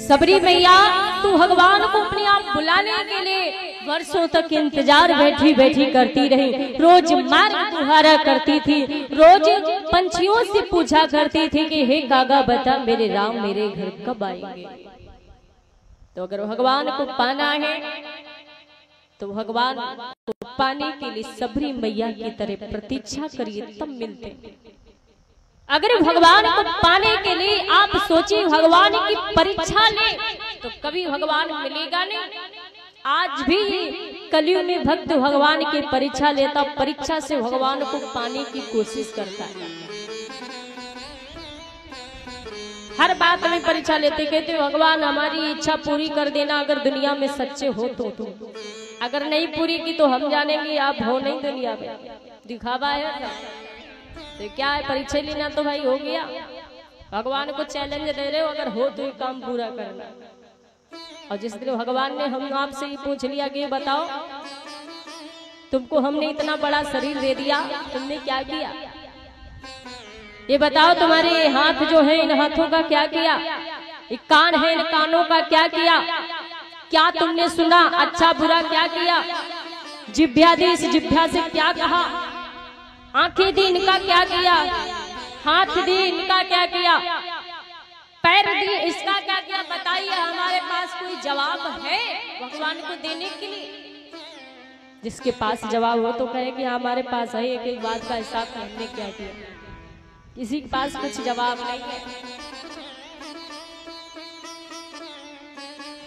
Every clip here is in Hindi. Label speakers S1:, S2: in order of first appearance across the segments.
S1: सबरी मैया तू भगवान को अपने आप बुलाने के लिए वर्षों तक इंतजार बैठी बैठी करती रही। रोज मार्ग दुहारा करती थी, रोज पंछियों से पूछा करती थी कि हे कागा बता मेरे राम मेरे घर कब आएंगे। तो अगर भगवान को पाना है तो भगवान को पाने के लिए सबरी मैया की तरह प्रतीक्षा करिए तब मिलते। अगर भगवान को पाने के लिए आप सोचिए भगवान की परीक्षा ले तो कभी भगवान मिलेगा नहीं। आज भी कलयुग में भक्त भगवान की परीक्षा लेता, परीक्षा से भगवान को पाने की कोशिश करता है। हर बात में परीक्षा लेते, कहते भगवान हमारी इच्छा पूरी कर देना अगर दुनिया में सच्चे हो तो। अगर नहीं पूरी की तो हम जानेंगे आप हो नहीं दुनिया में, दिखावा है। तो क्या है, परीक्षा लेना तो भाई हो गया। भगवान को चैलेंज दे रहे हो, अगर हो तो ये काम पूरा करना। और जिस दिन भगवान ने हम आपसे ही पूछ लिया कि बताओ तुमको हमने इतना बड़ा शरीर दे दिया, तुमने क्या किया? ये बताओ तुम्हारे हाथ जो है इन हाथों का क्या किया? ये कान है इन कानों का क्या किया? क्या तुमने सुना, अच्छा बुरा क्या किया? जिह्वा दी, इस जिह्वा से क्या कहा? आंखें दी, इनका क्या किया? हाथ दी, इनका क्या किया? पैर दी, इसका क्या किया? बताइए, हमारे पास कोई जवाब है भगवान को देने के लिए? जिसके पास जवाब हो तो कहे कि हमारे पास है, एक एक बात का हिसाब हमने क्या किया। किसी के पास कुछ जवाब नहीं है।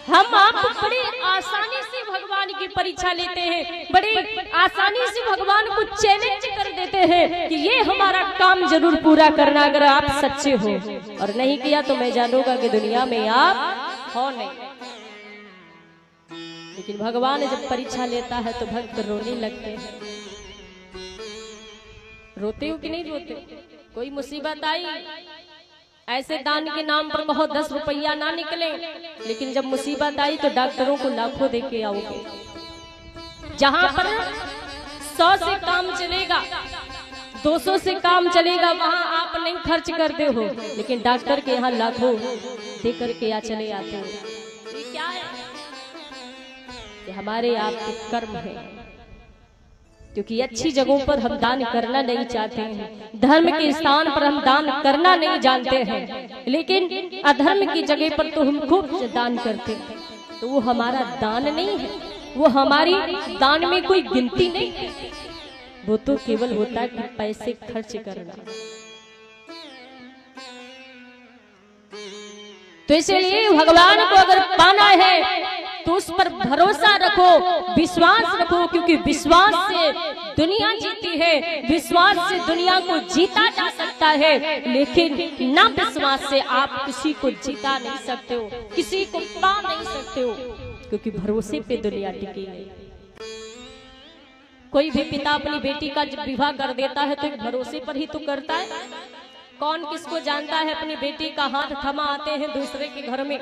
S1: हम आप बड़े आसानी से भगवान की परीक्षा लेते हैं, बड़े आसानी से भगवान को चैलेंज कर देते हैं कि ये हमारा काम जरूर पूरा करना अगर आप सच्चे हो, और नहीं किया तो मैं जानूंगा कि दुनिया में आप हो नहीं। लेकिन भगवान जब परीक्षा लेता है तो भक्त रोने लगते हैं। रोते हो कि नहीं रोते? कोई मुसीबत आई, ऐसे दान के नाम पर कहो 10 रुपया ना निकले, लेकिन जब मुसीबत आई तो डॉक्टरों को लाखों दे के आओगे। जहां पर 100 से काम चलेगा, 200 से काम चलेगा, वहां आप नहीं खर्च करते हो, लेकिन डॉक्टर के यहाँ लाखों दे करके या चले आते हो। ये क्या है? ये हमारे आपके कर्म है। क्योंकि अच्छी जगहों पर हम दान करना नहीं चाहते हैं, धर्म के स्थान पर हम दान करना नहीं जानते हैं, लेकिन अधर्म की जगह पर तो हम खूब दान करते हैं। तो वो हमारा दान नहीं है, वो हमारी दान में कोई गिनती नहीं है। वो तो केवल होता है कि पैसे खर्च करना। तो इसलिए भगवान को अगर पाना है तो उस पर भरोसा रखो, विश्वास रखो, क्योंकि विश्वास से दुनिया जीती है, विश्वास से दुनिया को जीता जा सकता है, लेकिन ना विश्वास से आप किसी को जीता नहीं सकते हो, किसी को पा नहीं सकते हो, क्योंकि भरोसे पे दुनिया टिकी है। कोई भी पिता अपनी बेटी का जब विवाह कर देता है तो भरोसे पर ही तो करता है। कौन किसको जानता है? अपनी बेटी का हाथ थमा आते हैं दूसरे के घर में,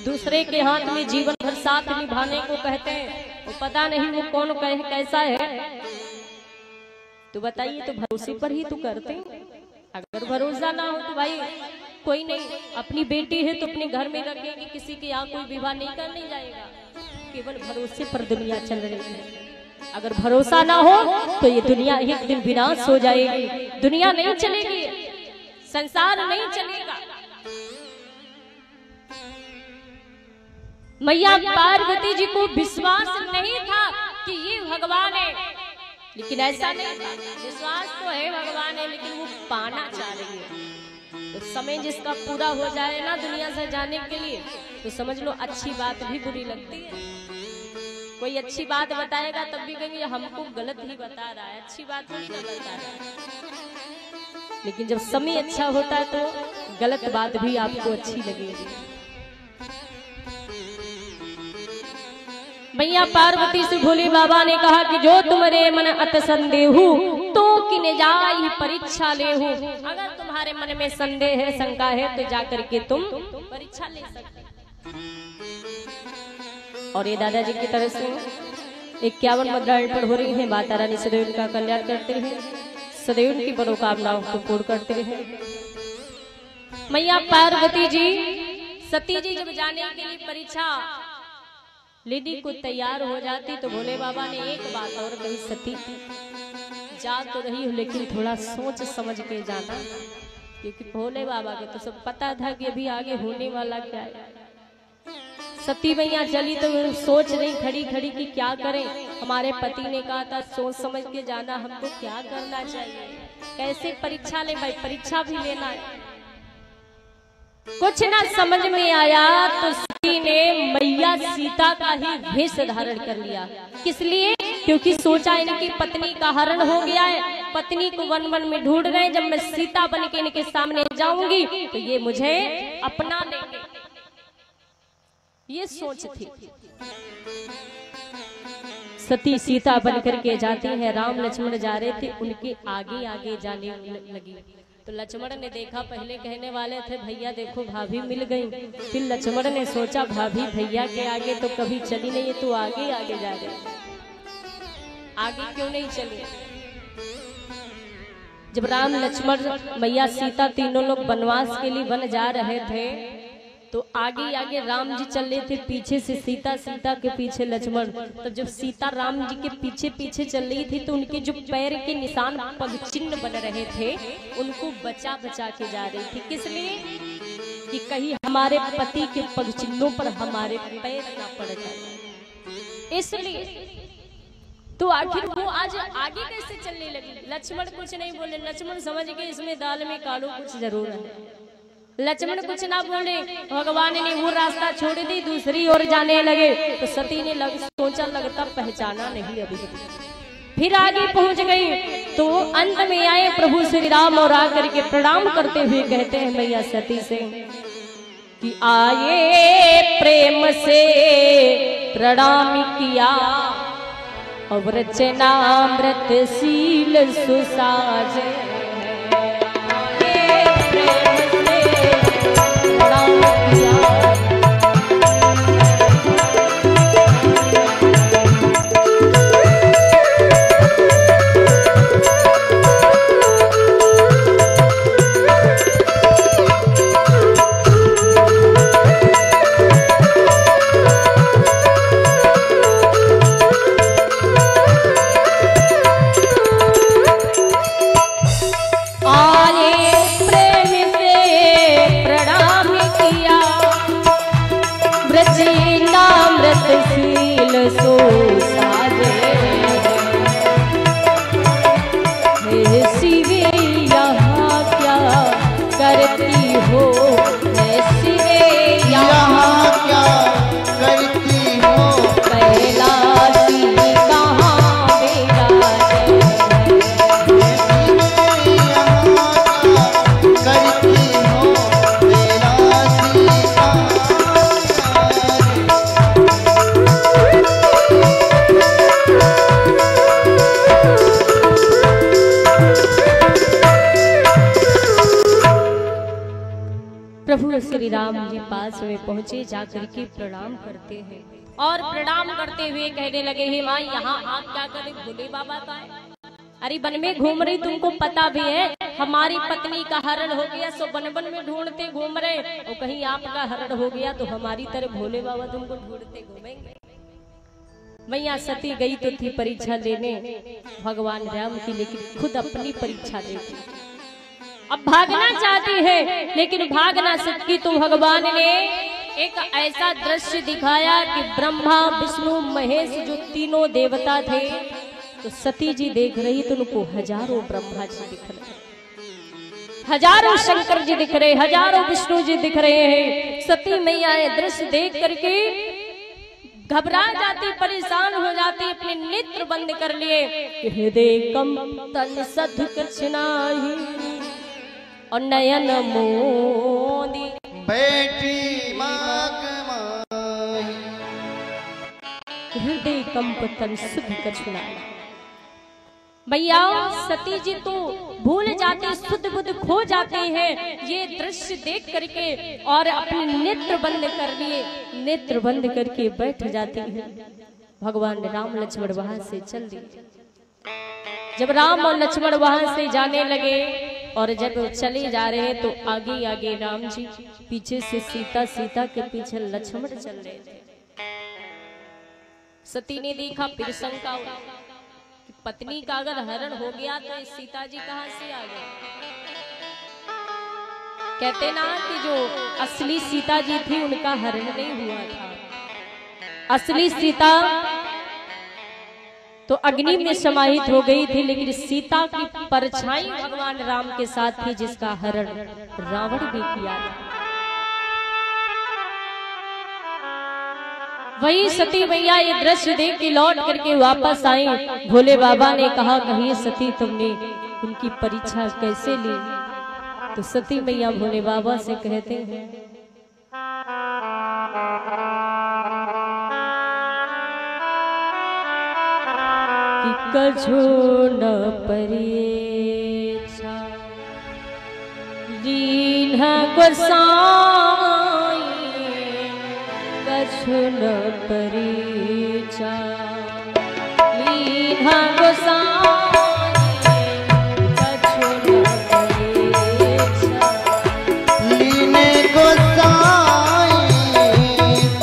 S1: दूसरे के हाथ में जीवन भर साथ निभाने को कहते हैं। वो पता नहीं वो कौन कैसा है। तो बताइए, तो भरोसे पर ही तो करते हैं। अगर भरोसा ना हो तो भाई कोई नहीं, अपनी बेटी है तो अपने घर में रखेगी, किसी के यहाँ कोई विवाह नहीं करने जाएगा। केवल भरोसे पर दुनिया चल रही है। अगर भरोसा ना हो तो ये दुनिया एक दिन विनाश हो जाएगी, दुनिया नहीं चलेगी, संसार नहीं चलेगा। मैया पार्वती जी को विश्वास नहीं था कि ये भगवान है, लेकिन ऐसा नहीं था। विश्वास तो है भगवान है, लेकिन वो पाना चाह रही है। तो समय जिसका पूरा हो जाए ना दुनिया से जाने के लिए, तो समझ लो अच्छी बात भी बुरी लगती है। कोई अच्छी बात बताएगा तब भी कहेंगे हमको गलत ही बता रहा है, अच्छी बात थोड़ी ना बता रहा है। लेकिन जब समय अच्छा होता है तो गलत बात भी आपको अच्छी लगेगी। मैया पार्वती से भोले बाबा ने कहा कि जो तुम्हारे मन अत संदेहु तो किने जाई परीक्षा लेहु। अगर तुम्हारे मन में संदेह है, शंका है, तो जाकर के तुम परीक्षा ले सकते। और ये दादाजी की तरफ से 51 मुद्राएं पर हो रही है। माता रानी सदैव उनका कल्याण करते हैं, सदैव उनकी मनोकामनाओं को पूर्ण करते हैं। मैया पार्वती जी सती जी जब जाने के लिए परीक्षा लेने को तैयार हो जाती तो भोले बाबा ने एक बात और कही, सती जा तो रही हो लेकिन थोड़ा सोच समझ के जाना, क्योंकि भोले बाबा के तो सब पता था कि अभी आगे होने वाला क्या है। सती मैया चली तो सोच रही खड़ी खड़ी कि क्या करें। हमारे पति ने कहा था सोच समझ के जाना, हमको क्या करना चाहिए, कैसे परीक्षा ले भाई, परीक्षा भी लेना है। कुछ ना समझ में आया तो सती ने मैया सीता का ही वेश धारण कर लिया। किस लिए? क्योंकि सोचा इनकी पत्नी का हरण हो गया है, पत्नी को वन वन में ढूंढ रहे, जब मैं सीता बन के इनके सामने जाऊंगी तो ये मुझे अपना लेंगे, ये सोच थी। सती सीता बन करके जाती है, राम लक्ष्मण जा रहे थे, उनके आगे आगे जाने लगी तो लक्ष्मण ने देखा, पहले कहने वाले थे भैया देखो भाभी मिल गई, फिर लक्ष्मण ने सोचा भाभी भैया के आगे तो कभी चली नहीं है, तो आगे आगे जा रहे, आगे क्यों नहीं चली। जब राम लक्ष्मण मैया सीता तीनों लोग वनवास के लिए वन जा रहे थे तो आगे आगे राम जी चल रहे थे, पीछे से सीता, सीता के पीछे लक्ष्मण। तो जब सीता राम जी के पीछे पीछे चल रही थी तो उनके जो पैर के निशान पग चिन्ह बन रहे थे उनको बचा बचा के जा रही थी। किस लिए? कि कहीं हमारे पति के पग चिन्हों पर हमारे पैर ना पड़ जाए, इसलिए। तो आखिर वो आज आगे कैसे चलने लगी? लक्ष्मण कुछ नहीं बोले, लक्ष्मण समझ के इसमें दाल में कालो कुछ जरूर है। लक्ष्मण कुछ ना बोले, भगवान ने वो रास्ता छोड़ दी, दूसरी ओर जाने लगे तो सती ने सोचा लगता पहचाना नहीं अभी, फिर आगे पहुंच गई तो अंत में आए प्रभु श्री राम और आकर के प्रणाम करते हुए कहते हैं मैया सती से कि आए प्रेम से प्रणाम किया और रचनामृत शील सुसाजे, प्रभु श्री राम जी पास में पहुंचे, जाकर के प्रणाम करते हैं और प्रणाम करते हुए कहने लगे हे माँ यहाँ आप क्या कर रहे? भोले बाबा का है, अरे वन में घूम रही, तुमको पता भी है हमारी पत्नी का हरण हो गया, सो वन वन में ढूंढते घूम रहे, और कहीं आपका हरण हो गया तो हमारी तरह भोले बाबा तुमको ढूंढते घूमेंगे। मैया सती गई तो थी परीक्षा लेने भगवान राम की, लेकिन खुद अपनी परीक्षा देती, अब भागना चाहती है लेकिन भाग ना सकी। तो भगवान ने एक ऐसा दृश्य दिखाया कि ब्रह्मा विष्णु महेश जो तीनों देवता थे तो सती जी देख रही तो उनको हजारों ब्रह्मा जी दिख रहे, हजारों शंकर जी दिख रहे, हजारों विष्णु जी दिख रहे हैं। सती मैया ये दृश्य देख करके घबरा जाती, परेशान हो जाती, अपने नेत्र बंद कर लिए, हृदय कंपन सध कछनाही और नयन मोदी
S2: बेटी माग माई,
S1: हृदय कंपन सध कछनाही। भैया सती जी तो भूल जाते, शुद्ध बुद्ध खो जाते हैं ये दृश्य देख करके और अपने नेत्र बंद कर लिए, नेत्र बंद करके बैठ जाती है। भगवान राम लक्ष्मण वहां से चल दिए। जब राम और लक्ष्मण वहां से जाने लगे और जब वो चले जा रहे हैं तो आगे आगे राम जी, पीछे से सीता, सीता के पीछे लक्ष्मण चल रहे थे। सती ने देखा, फिर शंका हुई कि पत्नी का अगर हरण हो गया तो सीता जी कहां से आ गए। कहते ना कि जो असली सीता जी थी उनका हरण नहीं हुआ था। असली सीता तो अग्नि में समाहित हो गई थी, लेकिन सीता की परछाई भगवान राम के साथ थी, जिसका हरण रावण भी किया था। वही सती मैया ये दृश्य देख के लौट करके वापस आई। भोले बाबा ने कहा, कहिए सती तुमने उनकी परीक्षा कैसे ली। तो सती मैया भोले बाबा से कहते हैं, कि कछो न परीक्षा लीन गोसाई, कछो न परीक्षा लीन गोसाई, कछो न परीक्षा
S2: लीने गोसाई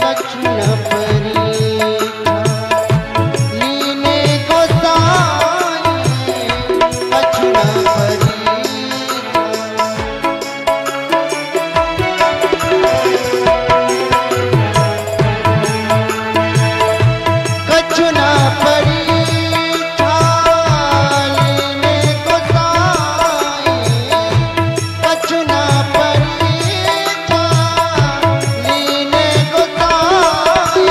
S2: कछु न परीक्षा, लीने गोसाई कछु न परीक्षा। कछु न परीक्षा लीने गोसाई, कछु न परीक्षा लीने गोसाई।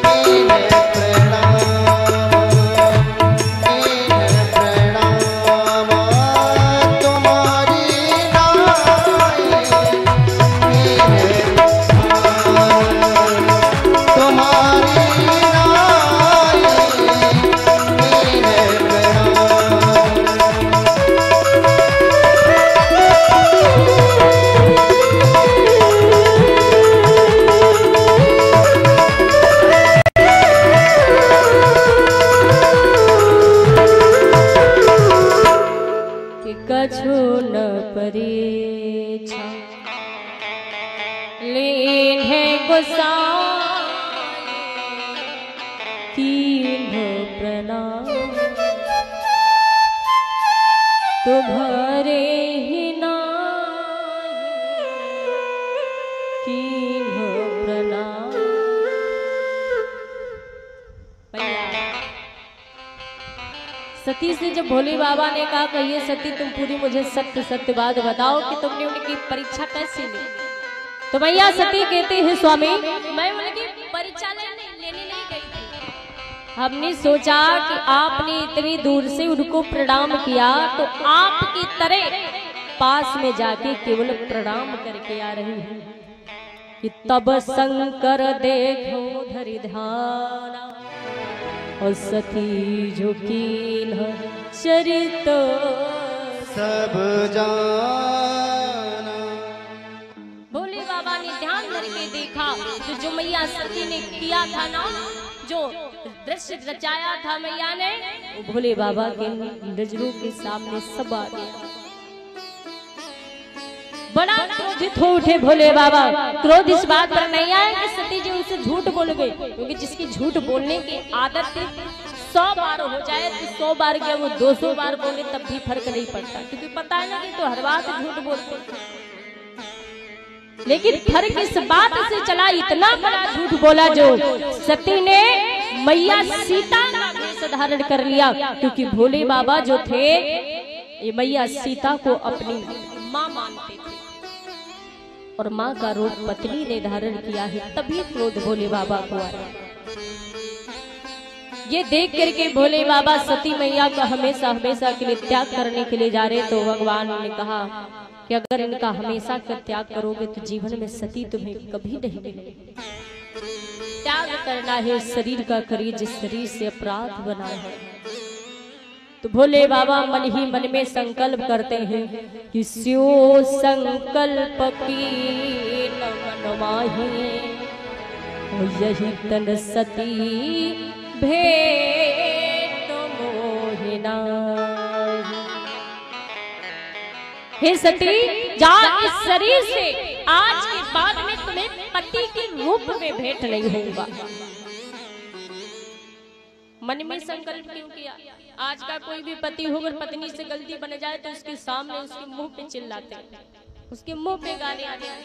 S2: कीने प्रणाम, कीने प्रणाम तुम्हारी नाई, कीने तुम्हारी नाई, कीने
S1: कि कछु न परीक्षा लीन है गोसाई, कीन्ह प्रणाम तुम्हारे ही नाई, कीन्ह प्रणाम। सती से जब भोले बाबा ने कहा, कहिए सती तुम पूरी मुझे सत्य सत्य बात बताओ कि तुमने उनकी परीक्षा कैसे ली। तो मैया सती कहती है, स्वामी मैं उनकी परीक्षा लेने नहीं गई थी। हमने सोचा कि आपने इतनी दूर से उनको प्रणाम किया, तो आपकी तरह पास में जाके केवल प्रणाम करके आ रही हूँ। कि तब शंकर देखो धरि ध्यान, और सती जो कीन्ह चरित
S2: सब जाना।
S1: भोले बाबा ने ध्यान करके देखा, तो जो मैया सती ने किया था ना, जो दृश्य रचाया था मैया ने, वो भोले बाबा के नजरों के सामने सब आ गया। बड़ा क्रोधित हो उठे भोले बाबा। क्रोध इस बात पर नहीं आया कि सती जी उनसे झूठ बोल गई, क्योंकि जिसकी झूठ बोलने की आदत थी 100 बार हो जाए तो 100 बार क्या वो 200 बार बोले तब भी फर्क नहीं पड़ता, क्योंकि पता है ना कि तो हर बात झूठ बोलते। लेकिन फर्क इस बात से चला, इतना बड़ा झूठ बोला जो सती ने मैया सीता का वेश धारण कर लिया, क्योंकि भोले बाबा जो थे ये मैया सीता को अपनी माँ मानते थे, और माँ का रूप पत्नी ने धारण किया है, तभी क्रोध भोले बाबा को आया। ये देख करके भोले बाबा सती मैया का हमेशा हमेशा के लिए त्याग करने के लिए जा रहे, तो भगवान ने कहा कि अगर इनका हमेशा का त्याग करोगे तो जीवन में सती तुम्हें कभी नहीं मिलेगी। त्याग करना है शरीर का, करिए जिस शरीर से अपराध बना है। तो भोले बाबा मन ही मन में संकल्प करते हैं कि स्यो संकल्प की न माही, यही तन सती भेंट मोहिना। हे सती, जा इस शरीर से आज के बाद में तुम्हें पति के रूप में भेंट नहीं होगा। मन में संकल्प क्यों किया? आज का कोई भी पति होकर पत्नी से गलती बन जाए तो उसके सामने उसके मुंह पे चिल्लाते हैं, उसके मुंह पे गाने आते हैं।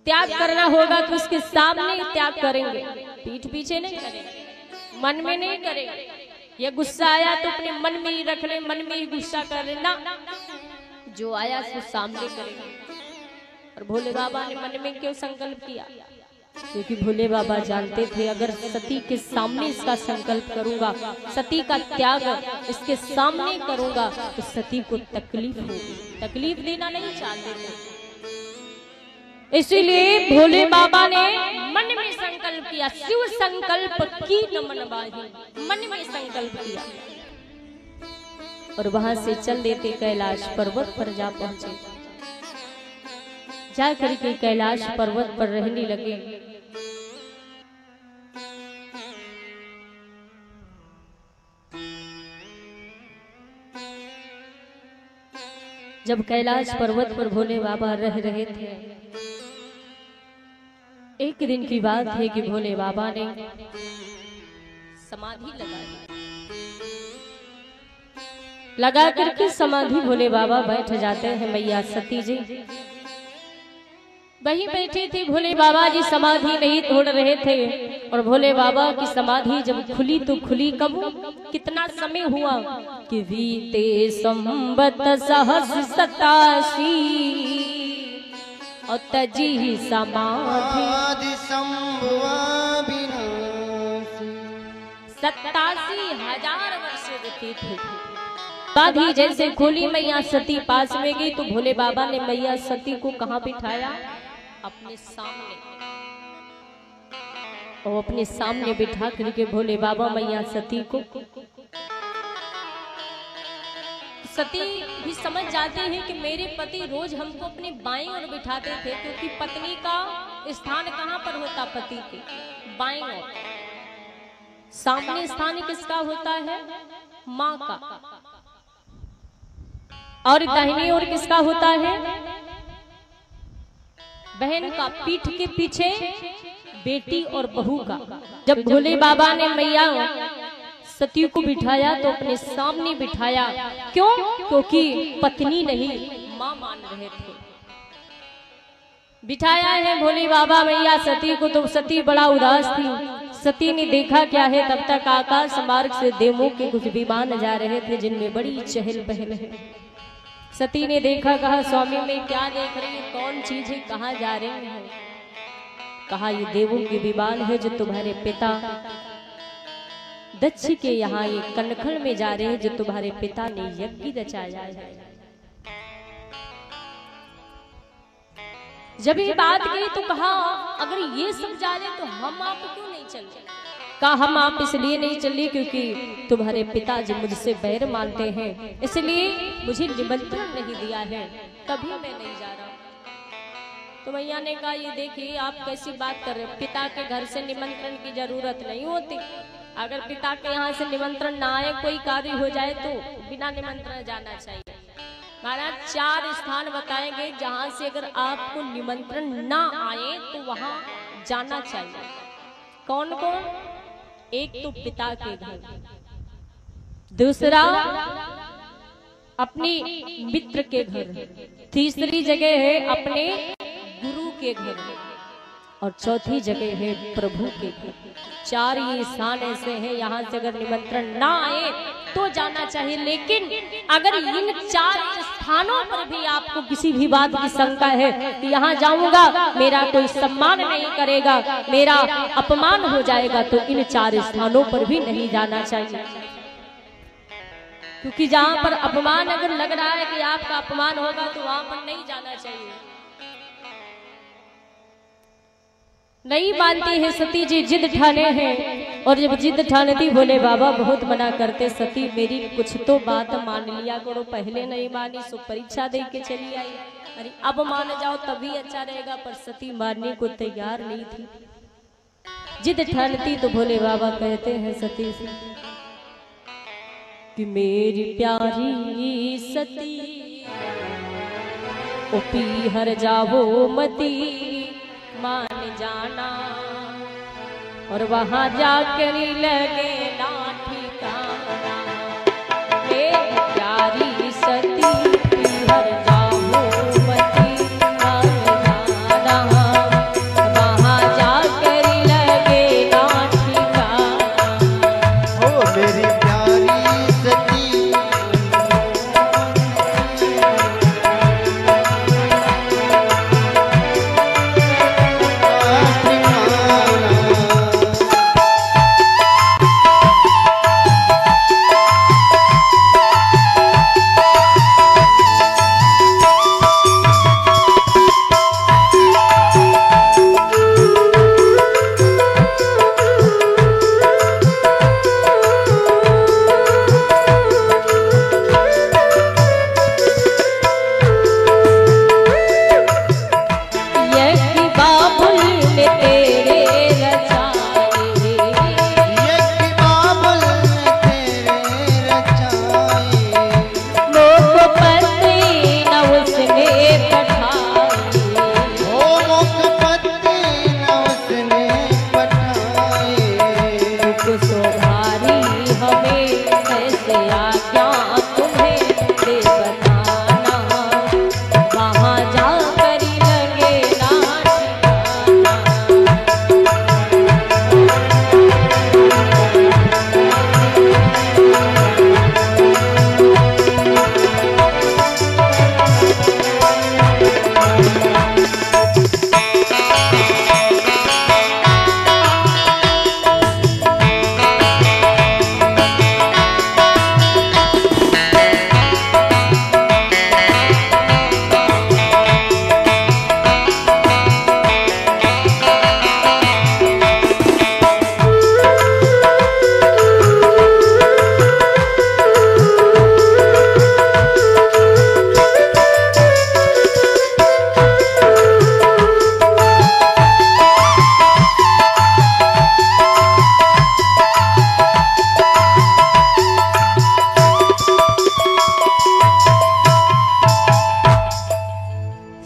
S1: त्याग करना होगा तो उसके सामने ही त्याग करेंगे, पीठ पीछे नहीं करेंगे, मन में नहीं करेंगे। ये गुस्सा आया तो अपने मन में ही रख ले, मन में ही गुस्सा कर लेना, जो आया उसको सामने करेंगे। और भोले बाबा ने मन में क्यों संकल्प किया? क्योंकि भोले बाबा जानते थे अगर सती के सामने इसका संकल्प करूंगा, सती का त्याग इसके सामने करूंगा तो सती को तकलीफ होगी, तकलीफ देना नहीं चाहते थे। इसीलिए भोले बाबा ने मन में संकल्प किया, शिव संकल्प की न मन बाही, मन में संकल्प किया और वहां से चल देते कैलाश पर्वत पर जा पहुंचे। जा करके कैलाश पर्वत पर रहने लगे। जब कैलाश पर्वत पर भोले बाबा रह रहे थे, एक दिन की बात है कि भोले बाबा ने समाधि लगा करके समाधि भोले बाबा बैठ जाते हैं। मैया सती जी वहीं बैठे थे, भोले बाबा जी समाधि नहीं तोड़ रहे थे। और भोले बाबा की समाधि जब खुली तो खुली कब, कितना समय हुआ कि बीते संवत सहस 87 और तजी समाधि 87,000 वर्ष व्यतीत थे। समाधि जैसे खोली, मैया सती पास में गई तो भोले बाबा ने मैया सती को कहाँ बिठाया? अपने सामने। और अपने सामने बिठा करके भोले बाबा मैया सती को, सती भी समझ जाते हैं कि मेरे पति रोज हमको अपने बाएं ओर बिठाते थे, क्योंकि पत्नी का स्थान कहाँ पर होता? पति के बाएं ओर। सामने स्थान किसका होता है? माँ का। और दाहिनी ओर किसका होता है? बहन का। पीठ के पीछे बेटी और बहू का। जब भोले बाबा ने मैया सती को बिठाया तो अपने सामने बिठाया। क्यों? क्योंकि पत्नी नहीं मां मान रहे थे। बिठाया है भोले बाबा मैया सती को, तो सती बड़ा उदास थी। सती ने देखा क्या है, तब तक आकाश मार्ग से देवों के कुछ विमान जा रहे थे जिनमें बड़ी चहल पहल है। सती ने देखा, कहा स्वामी मैं क्या देख रही हूँ, कौन चीज है, कहाँ जा रही है? कहा ये देवों के विमान है जो तुम्हारे पिता दक्ष के यहाँ ये कनखल में जा रहे हैं, जो तुम्हारे पिता ने यज्ञ रचाया है। जब ये बात कही तो कहा अगर ये सब जा रहे तो हम आप क्यों नहीं चल रहे? कहा हम आप इसलिए नहीं चले क्योंकि तुम्हारे पिताजी मुझसे बैर मानते हैं, इसलिए मुझे निमंत्रण नहीं दिया है, तभी मैं नहीं जा रहा। तो मैया ने कहा ये देखिए आप कैसी बात कर रहे हो, पिता के घर से निमंत्रण की जरूरत नहीं होती। अगर पिता के यहाँ से निमंत्रण ना आए, कोई कार्य हो जाए तो बिना निमंत्रण जाना चाहिए। महाराज 4 स्थान बताएंगे जहाँ से अगर आपको निमंत्रण ना आए तो वहाँ जाना चाहिए। कौन कौन? एक तो पिता के घर, दूसरा अपने मित्र के घर, तीसरी जगह है अपने गुरु के घर, और चौथी जगह है प्रभु के घर। 4 ये स्थान ऐसे हैं यहाँ से अगर निमंत्रण ना आए तो जाना चाहिए। लेकिन अगर इन 4 स्थानों पर भी आपको किसी भी बात की शंका है कि यहाँ जाऊंगा मेरा कोई सम्मान नहीं करेगा, मेरा अपमान हो जाएगा, तो इन 4 स्थानों पर भी नहीं जाना चाहिए। क्योंकि जहाँ पर अपमान अगर लग रहा है कि आपका अपमान होगा तो वहां पर नहीं जाना चाहिए। नहीं मानती है सती जी, जिद ठाने हैं, और जब जिद ठानती भोले बाबा बहुत मना करते, सती मेरी कुछ तो बात मान लिया करो, पहले नहीं मानी सो परीक्षा दे के चली आई, अरे अब मान जाओ तभी अच्छा रहेगा। पर सती मानने को तैयार नहीं थी। जिद ठानती तो भोले बाबा कहते हैं सती से कि मेरी प्यारी सती ओ पीहर जावो मती मान जाना, और वहां जाकर लगे ना ठिकाना। मेरी प्यारी सती पीहर जावो मती मान जाना, वहां जाकर लगे ना ठिकाना।
S2: ओ मेरी प्यारी सती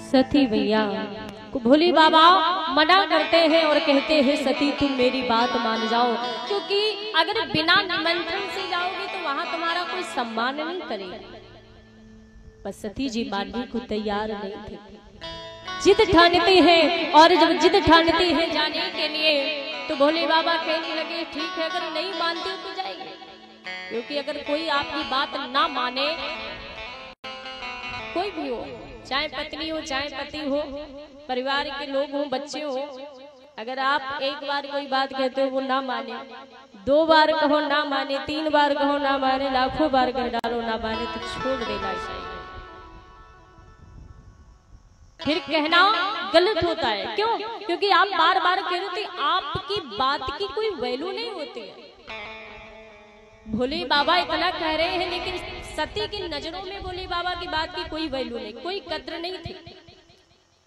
S1: सती भैया को भोले बाबा मना करते हैं और कहते हैं सती तुम मेरी बात मान जाओ, क्योंकि अगर बिना निमंत्रण से जाओगी तो वहां तुम्हारा कोई सम्मान नहीं करेगा। पर सती जी मानने को तैयार नहीं थे, जिद ठानते हैं, और जब जिद ठानते हैं जाने के लिए तो भोले बाबा कहने लगे ठीक है, अगर नहीं मानते हो तो जाएंगे, क्योंकि अगर कोई आपकी बात ना माने, कोई भी हो, चाहे पत्नी हो चाहे पति हो, परिवार के लोग हो, बच्चे हो, अगर आप एक बार कोई बात कहते हो वो ना माने, 2 बार कहो ना माने, 3 बार कहो ना माने, लाखों बार कर डालो ना माने, तो छोड़ देना चाहिए। फिर कहना गलत होता है, क्यों? क्योंकि आप बार बार कह रहे थे, आपकी बात की कोई वैल्यू नहीं होती है। भोले बाबा इतना कह रहे हैं, लेकिन सती की नजरों में भोले बाबा की बात की कोई वैल्यू नहीं, कोई कद्र नहीं थी।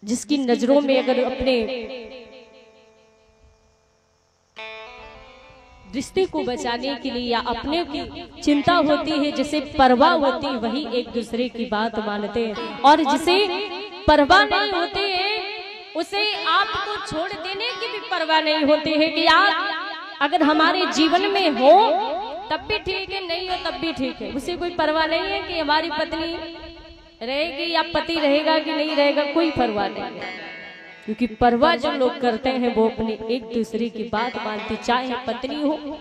S1: जिसकी नजरों में अगर अपने रिश्ते को बचाने के लिए या अपने की चिंता होती है, जिसे परवाह होती है, वही एक दूसरे की बात मानते हैं, और जिसे परवाह नहीं होती है उसे आपको छोड़ देने की भी परवाह नहीं होती है कि आप अगर हमारे जीवन में हो तब भी ठीक है, नहीं हो तब भी ठीक है। उसे कोई परवाह नहीं है कि हमारी पत्नी रहेगी या पति रहेगा कि नहीं रहेगा, कोई परवाह नहीं है। क्योंकि परवाह जो लोग करते हैं वो अपने एक दूसरे की बात मानते, चाहे पत्नी हो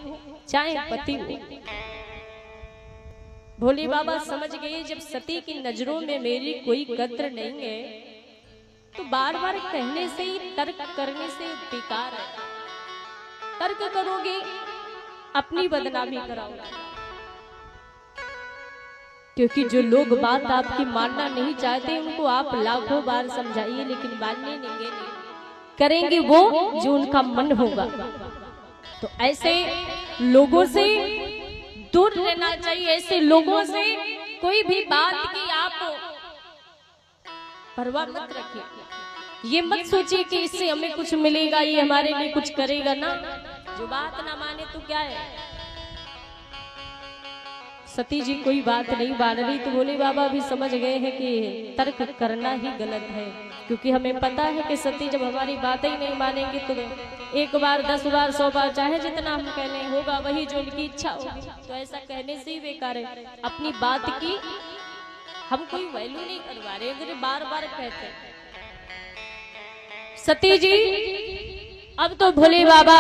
S1: चाहे पति हो। भोले बाबा समझ गए जब सती की नजरों में मेरी कोई कद्र नहीं है तो बार बार कहने से ही, तर्क करने से बेकार है। तर्क करोगे अपनी बदनामी कराओगे, क्योंकि जो लोग बात आपकी मानना नहीं चाहते उनको आप लाखों बार समझाइए, लेकिन मानने नहीं करेंगे वो जो उनका मन होगा। तो ऐसे लोगों से दूर रहना चाहिए। ऐसे लोगों से कोई भी बात की आप परवाह मत रखिए। ये मत सोचिए कि इससे हमें कुछ मिलेगा, ये हमारे लिए कुछ करेगा ना। जो बात ना माने तो क्या है, सती जी कोई बात नहीं मान रही, तो भोले बाबा भी समझ गए हैं कि तर्क करना ही गलत है, क्योंकि हमें पता है कि सती जब हमारी बातें ही नहीं मानेंगी तो 1 बार 10 बार 100 बार चाहे जितना हम कहने होगा वही जो उनकी इच्छा होगी, तो ऐसा कहने से ही बेकार है। अपनी बात की हम कोई वैल्यू नहीं करवा रहे, अगर बार बार कहते हैं। सती जी अब तो भोले बाबा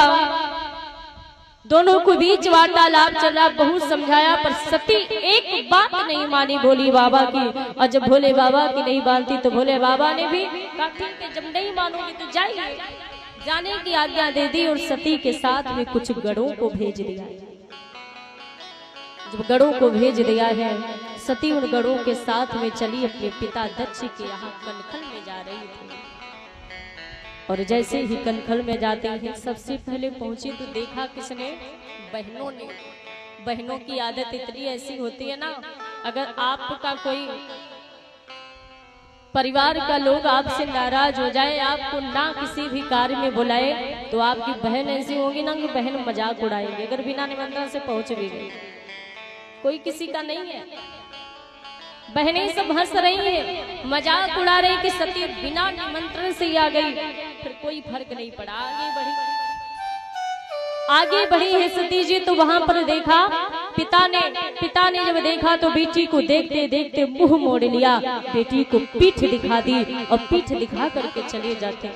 S1: दोनों को बीच वार्तालाप चला, बहुत समझाया, पर सती एक बात नहीं मानी भोले बाबा की। और जब भोले बाबा की नहीं मानती तो भोले बाबा ने भी कहा ठीक है, जब नहीं मानोगी तो जाइए, जाने की आज्ञा दे दी। और सती के साथ में कुछ गढ़ों को भेज दिया। जब गढ़ों को भेज दिया है, सती उन गढ़ों के साथ में चली अपने पिता दक्ष के यहाँ कनखल में जा रही थी। और जैसे ही कनखल में जाते हैं, सबसे पहले पहुंची तो देखा किसने? बहनों ने। बहनों की आदत इतनी ऐसी होती है ना, अगर आपका कोई परिवार का लोग आपसे नाराज हो जाए, आपको ना किसी भी कार्य में बुलाए, तो आपकी बहन ऐसी होगी ना कि बहन मजाक उड़ाएगी, अगर बिना निमंत्रण से पहुंच भी गई। कोई किसी का नहीं है, बहनें सब हंस रही हैं, मजाक उड़ा रही कि सती बिना निमंत्रण से आ गई, फिर कोई फर्क नहीं पड़ा, आगे बढ़ी है सती जी। तो वहां पर देखा पिता ने जब देखा तो बेटी को देखते देखते मुंह मोड़ लिया, बेटी को पीठ दिखा दी और पीठ दिखा करके चले जाते।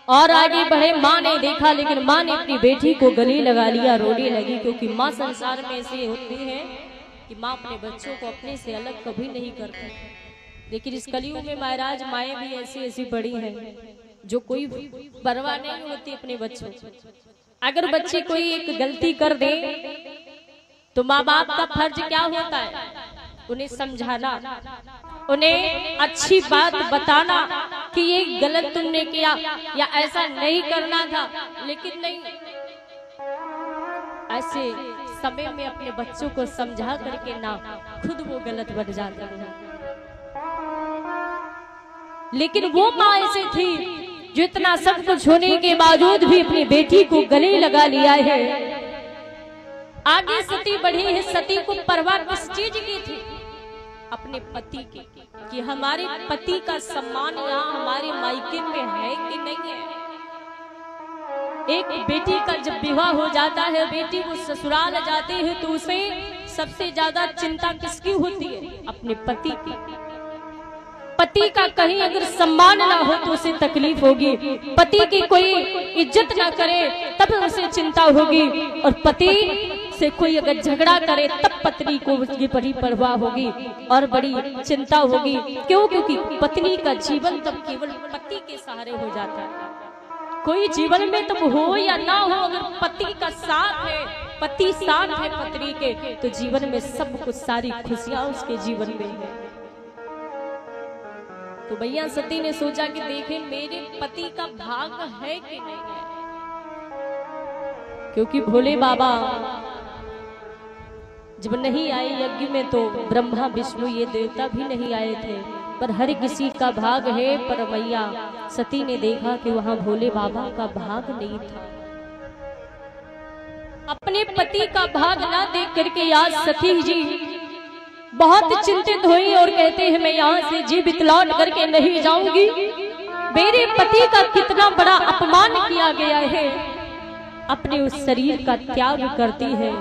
S1: और आगे बढ़े, माँ ने देखा, लेकिन माँ ने अपनी बेटी को गले लगा लिया, रोने लगी, क्योंकि माँ संसार में ऐसी होती है कि माँ अपने बच्चों को अपने से अलग कभी नहीं करती। लेकिन इस कलयुग में महाराज माएँ भी ऐसी बड़ी हैं जो कोई परवाह नहीं होती अपने बच्चों। अगर बच्चे कोई एक गलती कर दे तो माँ बाप का फर्ज क्या होता है? उन्हें समझाना, उन्हें अच्छी बात बताना कि ये गलत तुमने किया या ऐसा नहीं करना था। लेकिन नहीं, ऐसे समय में अपने बच्चों को समझा करके ना खुद वो गलत बन जाते हैं। लेकिन वो माँ ऐसी थी जो इतना सब कुछ होने के बावजूद भी अपनी बेटी को गले लगा लिया है। आगे सती बढ़ी है, सती को परवाह किस चीज की थी? अपने पति की, कि हमारे पति का सम्मान यहाँ हमारे मायके में है कि नहीं है। एक बेटी का जब विवाह हो जाता है, बेटी को ससुराल जाती है, तो उसे सबसे ज्यादा चिंता किसकी होती है? अपने पति की। पति का कहीं अगर सम्मान ना हो तो उसे तकलीफ होगी, पति की कोई इज्जत ना करे तब उसे चिंता होगी, और पति से कोई अगर झगड़ा करे तब पत्नी को उसकी बड़ी परवाह होगी और बड़ी चिंता होगी। क्यों? क्योंकि पत्नी का जीवन तब केवल पति के सहारे हो जाता है। कोई जीवन में तब हो या ना हो, अगर पति का साथ है, पति साथ है पत्नी के, तो जीवन में सब कुछ, सारी खुशियां उसके जीवन में है। तो भैया सती ने सोचा कि देखें मेरे पति का भाग है कि नहीं है, क्योंकि भोले बाबा जब नहीं आए यज्ञ में तो ब्रह्मा विष्णु ये देवता भी नहीं आए थे, पर हर किसी का भाग है। पर मैया सती ने देखा कि वहां भोले बाबा का भाग नहीं था। अपने पति का भाग ना देख करके आज सती जी बहुत चिंतित हुई और कहते हैं मैं यहाँ से जीवित लौट करके नहीं जाऊंगी। मेरे पति का कितना बड़ा अपमान किया गया है। अपने उस शरीर का त्याग करती है।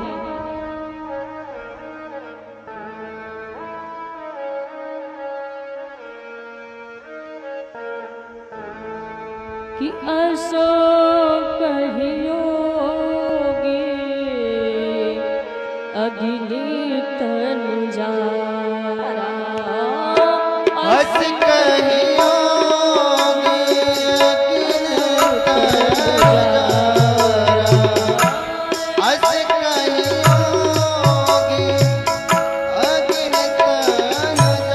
S1: कि असो कहियोगी अग्नि तन जारा,
S2: हस कहियोगी अग्नि तन जारा, हस कहियोगी अग्नि तन जारा,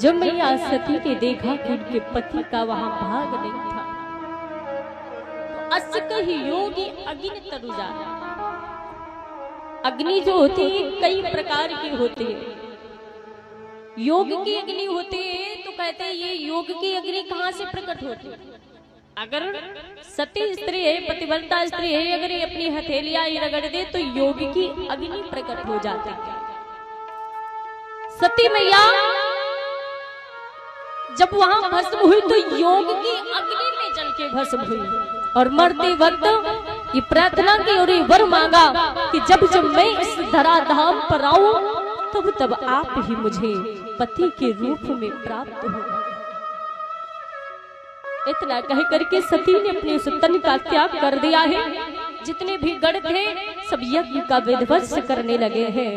S1: जब मैया सती ने देखा कि उनके पति का वहां भाग नहीं था, तो अस कही योगी अग्नि तरु जाए। अग्नि जो होती है कई प्रकार की होती है। योग की अग्नि होती है तो कहते हैं ये योग की अग्नि कहां से प्रकट होती है? अगर सती स्त्री है, पतिव्रता स्त्री है, अगर ये अपनी हथेलियां ही रगड़ दे तो योग की अग्नि प्रकट हो जाती है। सती मैया जब वहां भस्म हुई तो योग की अग्नि में जल के भस्म हुई और मरते वक्त ये प्रार्थना की और ये वर मांगा कि जब जब मैं इस धराधाम पर आऊं तब तब आप ही मुझे पति के रूप में प्राप्त होगा। इतना कह करके सती ने अपने उस तन का त्याग कर दिया है। जितने भी गण थे सब यज्ञ का विध्वंस करने लगे हैं।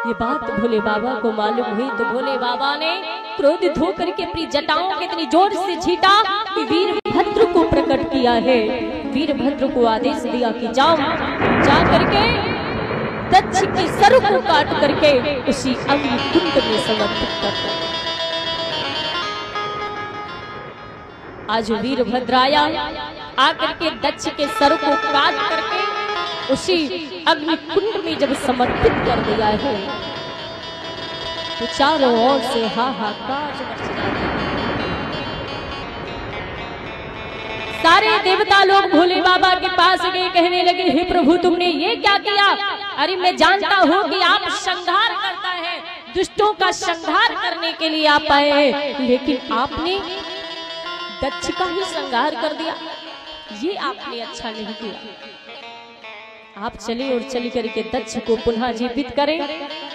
S1: ये बात भोले बाबा को मालूम हुई तो भोले बाबा ने क्रोधित होकर के अपनी जटाओं के इतनी जोर से छीटा कि वीरभद्र को प्रकट किया है। वीरभद्र को आदेश दिया कि जाओ, जा करके दक्ष के सर को काट करके उसी अग्नि कुंड में समर्पित कर दो। आज वीरभद्र आया, आकर के दक्ष के सर को काट करके उसी अग्नि कुंड में जब समर्पित कर दिया है तो चारों ओर से हाहाकार मच जाता है। सारे देवता लोग भोले बाबा के पास गए, कहने लगे हे प्रभु तुमने ये क्या किया? अरे मैं जानता हूँ कि आप संहार करता है, दुष्टों का संहार करने के लिए आप आए हैं, लेकिन आपने दक्ष का ही संहार कर दिया। ये आपने अच्छा नहीं किया। आप चले और चली करके दक्ष को पुनः जीवित करें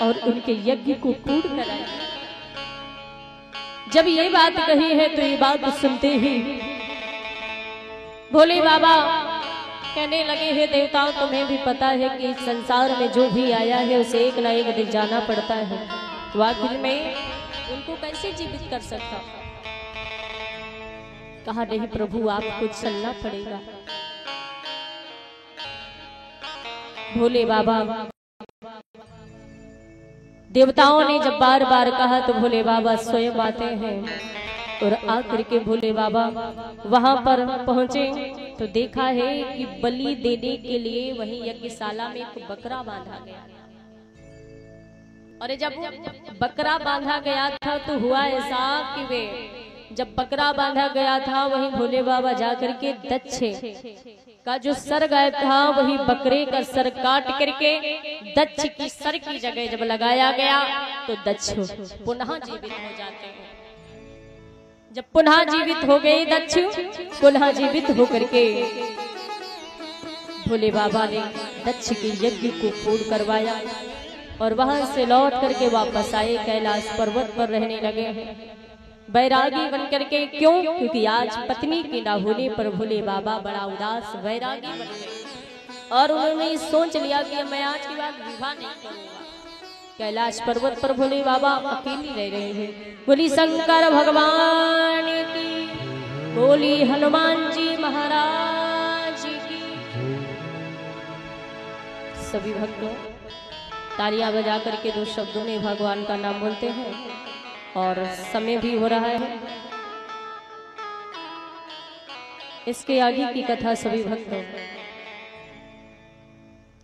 S1: और उनके यज्ञ को पूर्ण कराएं। जब ये बात कही है तो ये बात सुनते ही भोले बाबा कहने लगे हे देवताओं तुम्हें भी पता है कि इस संसार में जो भी आया है उसे एक ना एक दिन जाना पड़ता है, तो आखिर में उनको कैसे जीवित कर सकता? कहा नहीं प्रभु आपको चलना पड़ेगा। भोले बाबा देवताओं ने जब बार बार कहा तो भोले बाबा स्वयं आते हैं और आकर के भोले बाबा वहां पर पहुंचे तो देखा है कि बलि देने के लिए वहीं यज्ञशाला में एक बकरा बांधा गया। और जब बकरा बांधा गया था तो हुआ ऐसा कि वे जब बकरा बांधा गया था वहीं भोले बाबा जाकर के दक्ष का जो सर गायब था वही बकरे का सर काट करके दक्ष की सर की जगह जब लगाया गया तो दक्ष पुनः जीवित हो जाते हैं। जब पुनः जीवित हो गए दक्ष, पुनः जीवित होकर के भोले बाबा ने दक्ष के यज्ञ को पूर्ण करवाया और वहां से लौट करके वापस आए, कैलाश पर्वत पर रहने लगे बैरागी बन करके। क्यों? क्योंकि आज पत्नी के ना होने पर भोले बाबा बड़ा उदास बैरागी बन गए और उन्होंने सोच लिया कि मैं आज के बाद विवाह नहीं करूंगा। कैलाश पर्वत पर भोले बाबा अकेले रह रहे हैं। बोली शंकर भगवान की, बोली हनुमान जी महाराज की। सभी भक्त तालियां बजा करके दो शब्दों में भगवान का नाम बोलते हैं और समय भी हो रहा है। इसके आगे की कथा सभी भक्त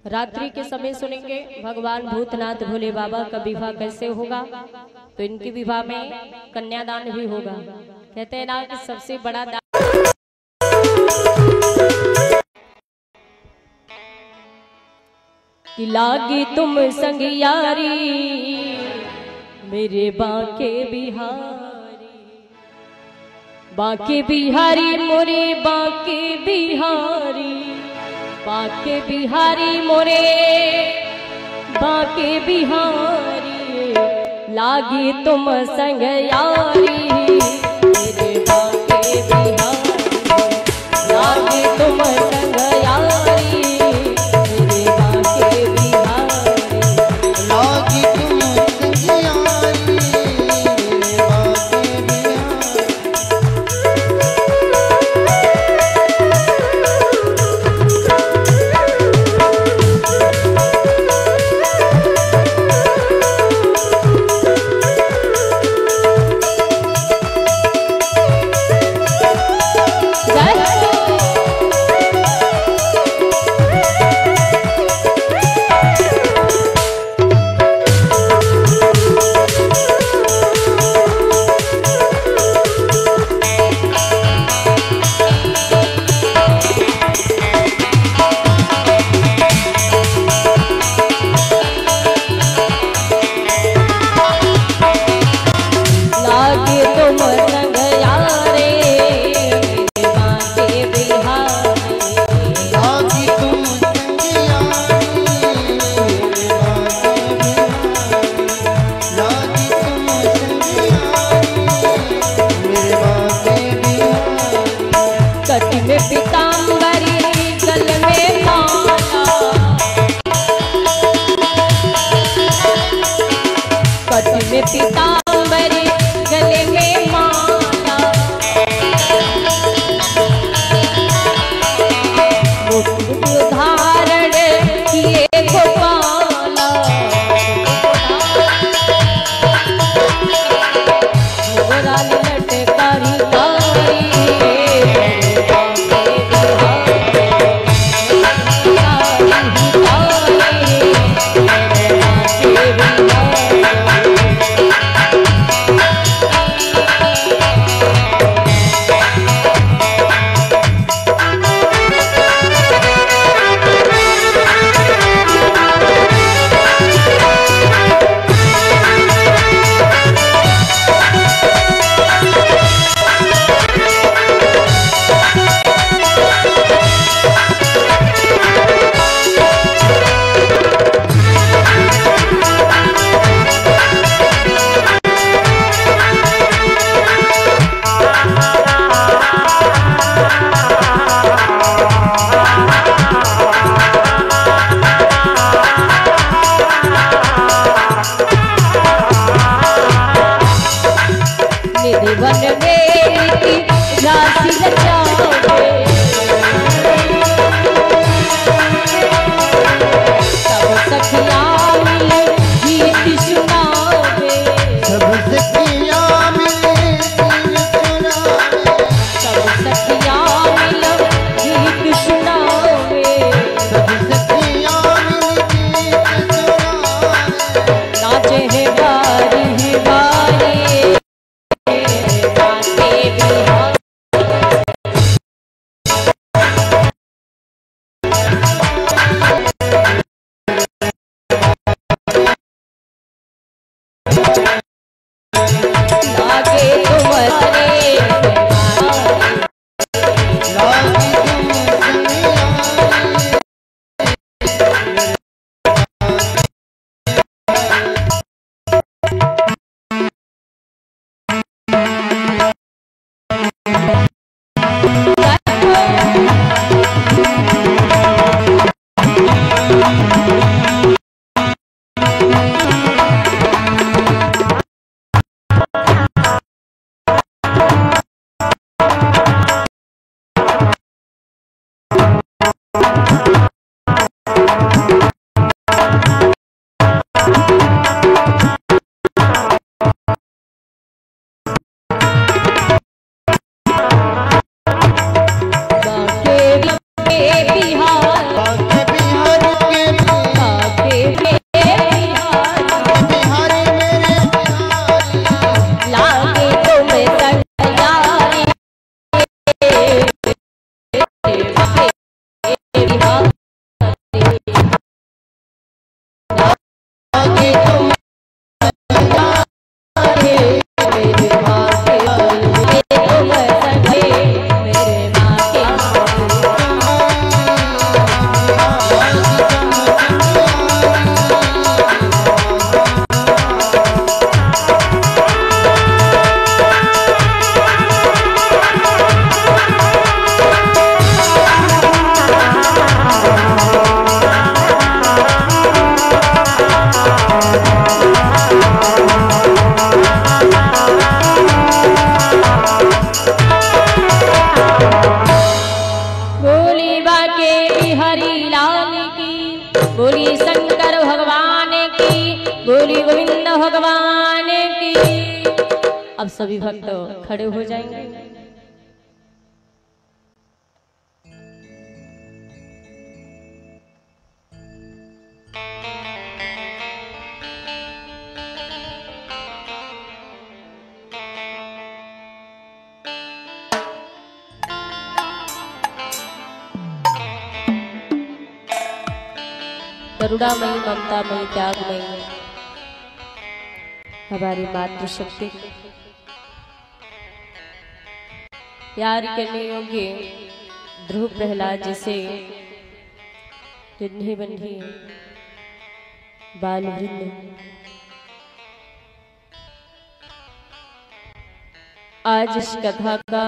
S1: रात्रि के समय सुनेंगे। भगवान भूतनाथ भोले बाबा का विवाह कैसे होगा, तो इनके विवाह में कन्यादान भी होगा। कहते हैं ना कि सबसे बड़ा दान कि लागी तुम संग यारी मेरे बांके बिहारी, बांके बिहारी मोरे बांके बिहारी, बांके बिहारी मोरे बांके बिहारी, लागी तुम संग यारी मेरे बांके बिहारी, लागी तुम संग यारी मेरे बांके बिहारी,
S2: लागी तुम संग यारी मेरे बांके बिहारी।
S1: कंठे पीतांबर गले में माला, मुकुट धारण किए गोपाला, मुगराल लटकारी कारी, वन में राशि रचावे, सब सखिया मिल गीत सुनावे,
S2: सब सखिया मिल
S1: सब सखिया मिल गीत सुनावे,
S2: सब सखिया मिल गीत सुनावे,
S1: नाचे है बारी बारी लागे तुम्हारे
S2: लागी तुम संगियारी, बोली शंकर भगवान की, बोली गोविंद भगवान की। अब सभी भक्त खड़े हो जाएंगे। करुणामयी, ममतामयी, त्यागमयी हमारी मातृशक्ति, प्यार करने योग्य ध्रुव प्रहलाद जैसे रिन्ही बन्ही बाल वृंद आज इस कथा का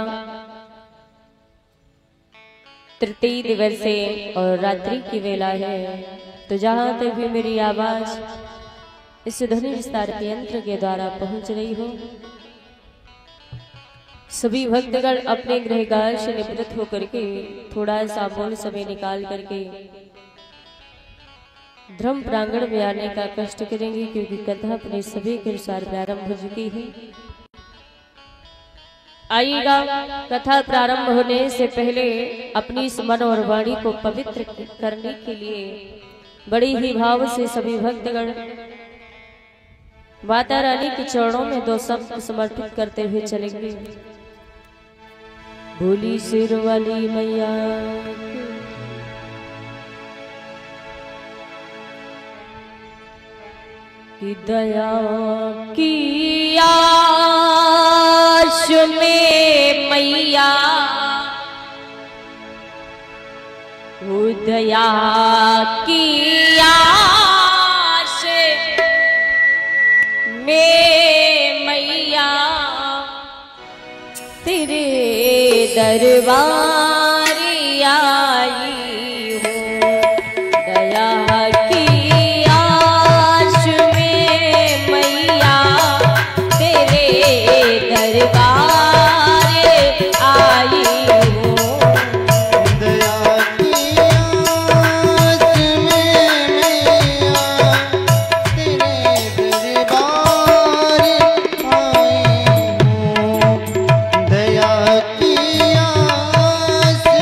S2: तृतीय दिवस है और रात्रि की वेला है। तो जहां तक भी मेरी आवाज
S1: इस ध्वनि विस्तार के यंत्र के द्वारा पहुंच रही हो। सभी भक्तगण अपने गृहकाल से निवृत्त होकर के थोड़ा सा मौन समय निकाल करके धर्म प्रांगण में आने का कष्ट करेंगे, क्योंकि कथा अपने सभी के अनुसार प्रारंभ हो चुकी है। आइएगा, कथा प्रारंभ होने से पहले अपनी मन और वाणी को पवित्र करने के लिए बड़ी ही भाव से सभी भक्तगण माता रानी के चरणों में 2 शब्द समर्पित करते हुए चलेंगे। भोली सिर वाली मैया की दया की आश में मैया, वो दया की आश में मैया तेरे दरबार आई हूँ। दया की आश में मैया तेरे दरबार आई हूँ।
S3: दया की आस में मैया तेरे दरबार आई हूँ। दया की आस में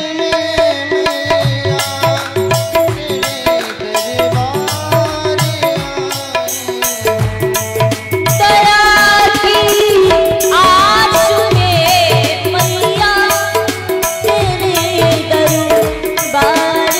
S3: मैया तेरे दरबार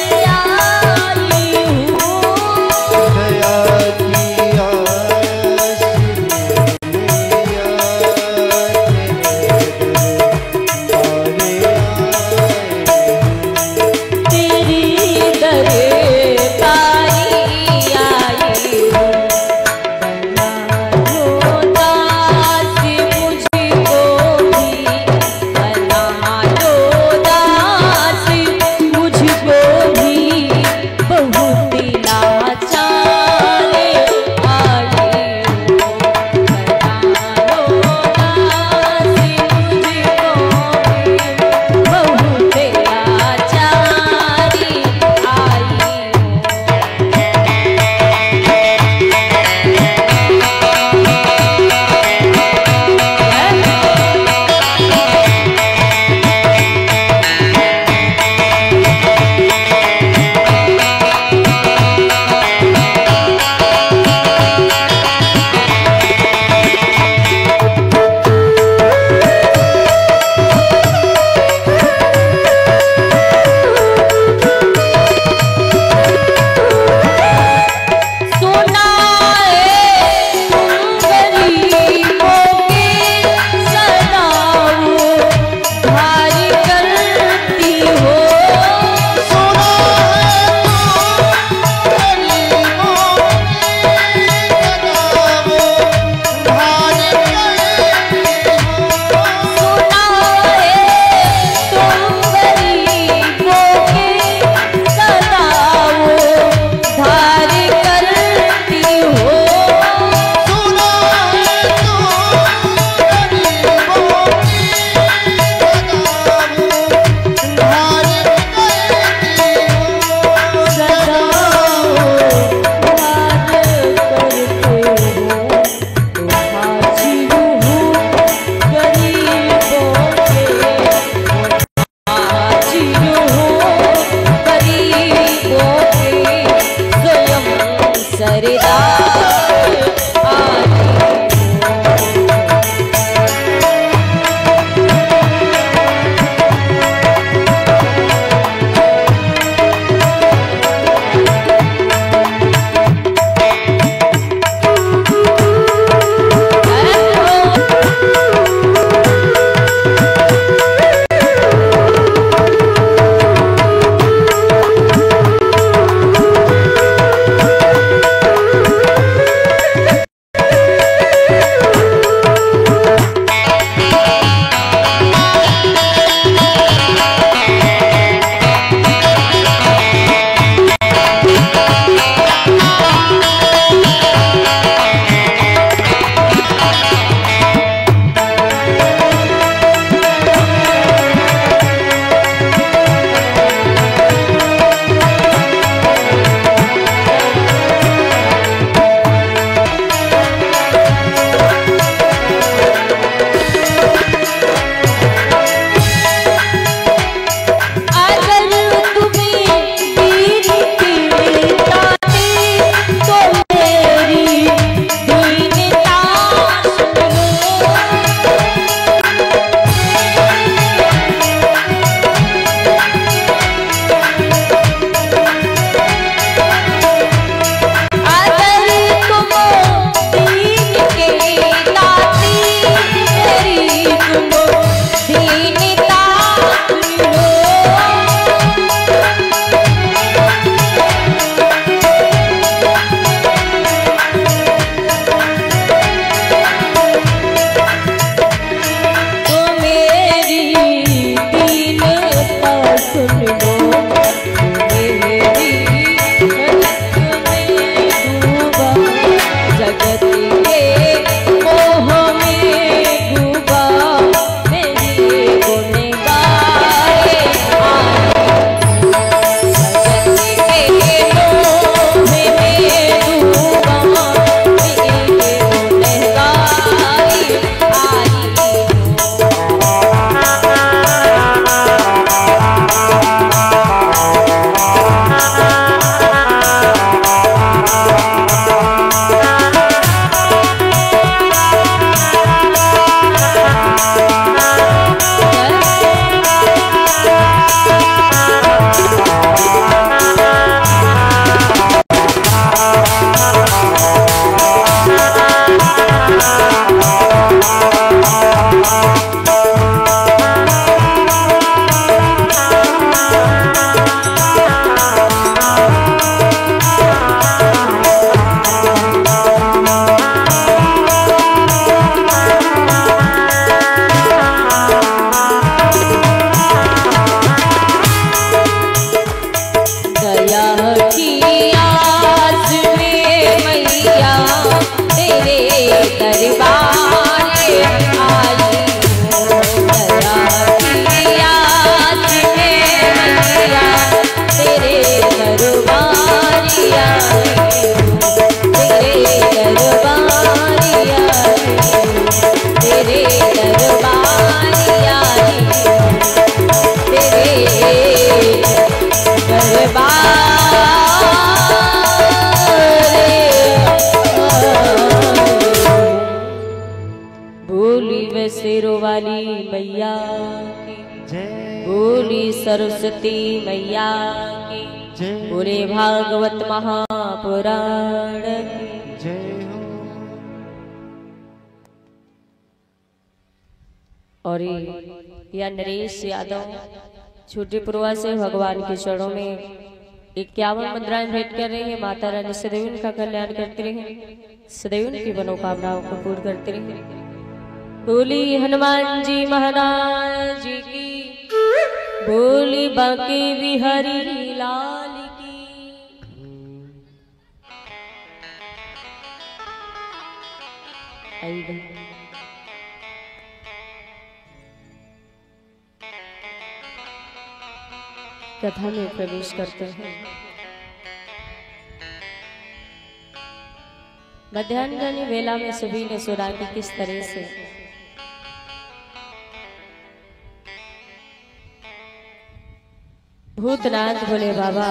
S1: मैया की
S3: जय
S1: बोली सरस्वती मैया की
S3: जय
S1: बोले भागवत महापुराण की
S3: जय हो।
S1: और यह नरेश यादव छोटे पुरवा से भगवान के चरणों में 51 मुद्राएं भेंट कर रहे हैं। माता रानी सदैव उनका कल्याण करते रहे, सदैव उनकी मनोकामनाओं को पूर्ण करते रहे। बोली हनुमान जी महाराज की, बोली बांके बिहारी लाल की। आई बहन। कथा में प्रवेश करते हैं। मध्याह्न वेला में सभी ने सुना कि किस तरह से भूतनाथ भोले बाबा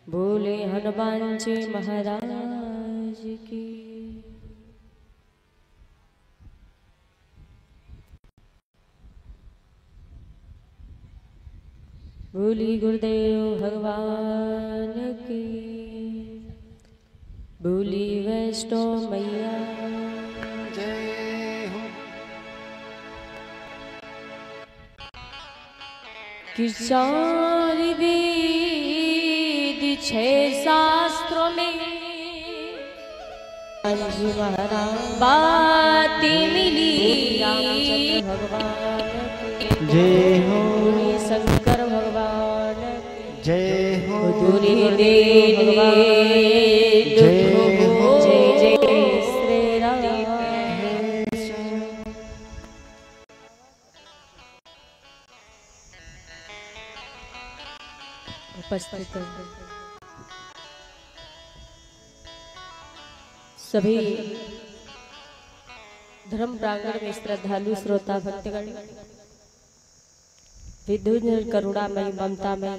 S1: बोले हनुमान जी महाराज की। बोली गुरुदेव भगवान की। बोली वैष्णो मैया
S3: जय हो।
S1: किसान वेद 6 शास्त्रों में जी महाराज बातें मिली। रामचंद्र भगवान की
S3: जय हो।
S1: बोले शंकर भगवान की
S3: जय हो।
S1: बोले देव
S3: जय हो।
S1: जय जय श्री राम। उपस्थित सभी धर्म प्रांगण में श्रद्धालु श्रोता भक्तगण, विद्युत करुणामयी ममतामयी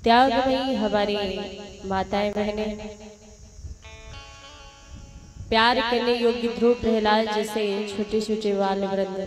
S1: त्यागमयी हमारी माताएं बहनें, प्यार करने योग्य ध्रुव प्रहलाद जैसे छोटे छोटे बाल वृंद,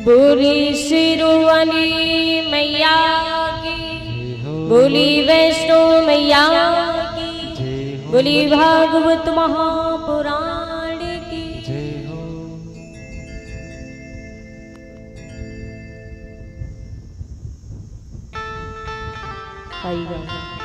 S1: बोली सिरुवनी मैया की, बोली वैष्णो मैया की, बोली भागवत महापुराण की। आइएगा।